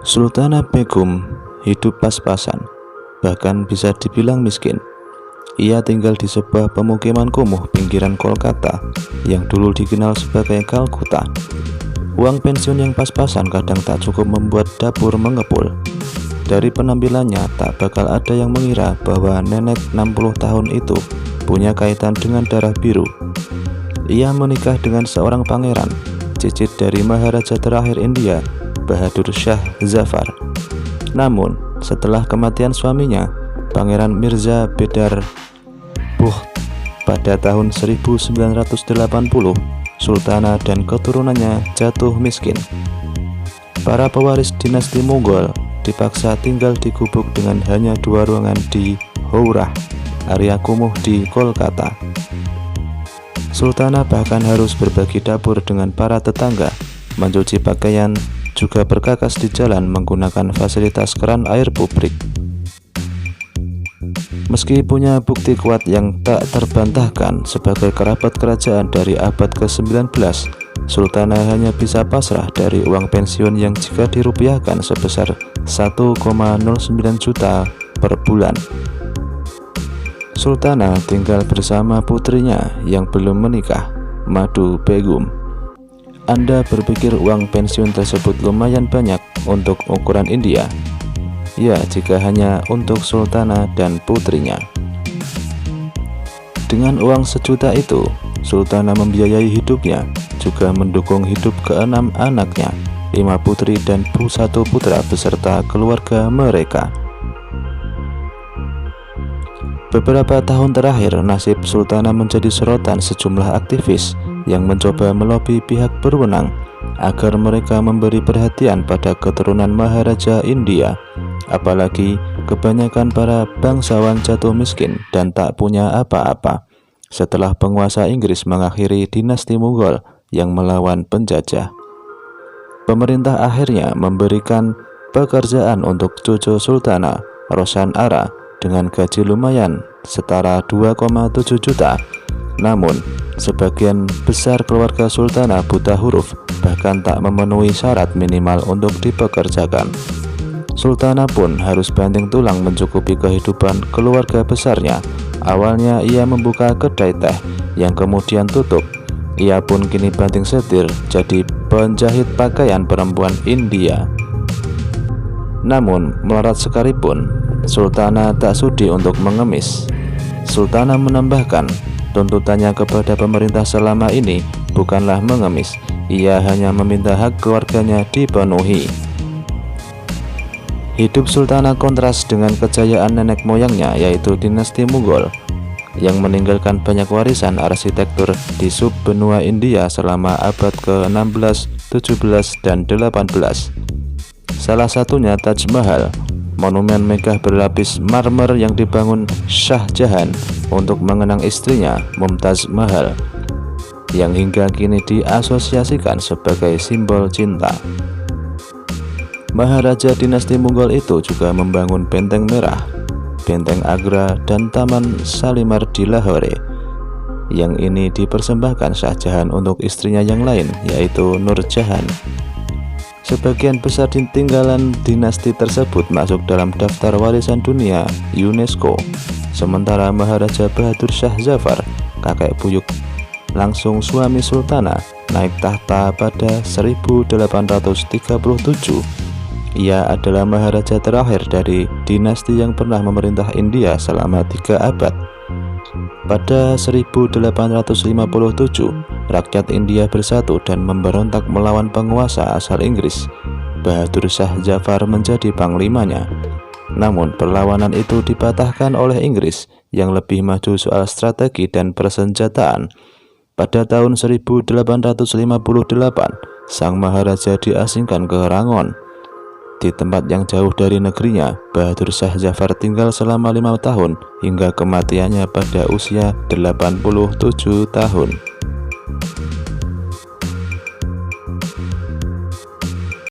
Sultana Begum hidup pas-pasan, bahkan bisa dibilang miskin. Ia tinggal di sebuah pemukiman kumuh pinggiran Kolkata yang dulu dikenal sebagai Kalkuta. Uang pensiun yang pas-pasan kadang tak cukup membuat dapur mengepul. Dari penampilannya tak bakal ada yang mengira bahwa nenek 60 tahun itu punya kaitan dengan darah biru. Ia menikah dengan seorang pangeran, cicit dari Maharaja terakhir India, Bahadur Shah Zafar. Namun, setelah kematian suaminya, Pangeran Mirza Bedar Bukht pada tahun 1980, Sultana dan keturunannya jatuh miskin. Para pewaris dinasti Mughal dipaksa tinggal di gubuk dengan hanya 2 ruangan di Howrah, area kumuh di Kolkata. Sultana bahkan harus berbagi dapur dengan para tetangga, mencuci pakaian, juga berkakas di jalan menggunakan fasilitas keran air publik. Meski punya bukti kuat yang tak terbantahkan sebagai kerabat kerajaan dari abad ke-19, Sultana hanya bisa pasrah dari uang pensiun yang jika dirupiahkan sebesar 1,09 juta per bulan. Sultana tinggal bersama putrinya yang belum menikah, Madu Begum. Anda berpikir uang pensiun tersebut lumayan banyak untuk ukuran India? Ya, jika hanya untuk Sultana dan putrinya. Dengan uang 1 juta itu, Sultana membiayai hidupnya, juga mendukung hidup ke-6 anaknya, 5 putri dan 1 putra beserta keluarga mereka. Beberapa tahun terakhir, nasib Sultana menjadi sorotan sejumlah aktivis yang mencoba melobi pihak berwenang agar mereka memberi perhatian pada keturunan Maharaja India. Apalagi kebanyakan para bangsawan jatuh miskin dan tak punya apa-apa setelah penguasa Inggris mengakhiri dinasti Mughal yang melawan penjajah. Pemerintah akhirnya memberikan pekerjaan untuk cucu Sultana, Roshan Ara, dengan gaji lumayan setara 2,7 juta. Namun, sebagian besar keluarga Sultana buta huruf, bahkan tak memenuhi syarat minimal untuk dipekerjakan. Sultana pun harus banting tulang mencukupi kehidupan keluarga besarnya. Awalnya ia membuka kedai teh yang kemudian tutup. Ia pun kini banting setir jadi penjahit pakaian perempuan India. Namun, melarat sekalipun, Sultana tak sudi untuk mengemis. Sultana menambahkan, tuntutannya kepada pemerintah selama ini bukanlah mengemis, ia hanya meminta hak keluarganya dipenuhi. Hidup Sultana kontras dengan kejayaan nenek moyangnya, yaitu dinasti Mughal, yang meninggalkan banyak warisan arsitektur di sub-benua India selama abad ke-16, 17, dan 18. Salah satunya Taj Mahal, monumen megah berlapis marmer yang dibangun Shah Jahan untuk mengenang istrinya Mumtaz Mahal, yang hingga kini diasosiasikan sebagai simbol cinta. Maharaja dinasti Mughal itu juga membangun Benteng Merah, Benteng Agra, dan Taman Shalimar di Lahore, yang ini dipersembahkan Shah Jahan untuk istrinya yang lain, yaitu Nur Jahan. Sebagian besar tinggalan dinasti tersebut masuk dalam daftar warisan dunia UNESCO. Sementara Maharaja Bahadur Shah Zafar, kakek buyut langsung suami Sultana, naik tahta pada 1837. Ia adalah Maharaja terakhir dari dinasti yang pernah memerintah India selama 3 abad. Pada 1857, rakyat India bersatu dan memberontak melawan penguasa asal Inggris. Bahadur Shah Zafar menjadi panglimanya. Namun perlawanan itu dipatahkan oleh Inggris yang lebih maju soal strategi dan persenjataan. Pada tahun 1858, sang Maharaja diasingkan ke Rangon. Di tempat yang jauh dari negerinya, Bahadur Shah Zafar tinggal selama 5 tahun hingga kematiannya pada usia 87 tahun.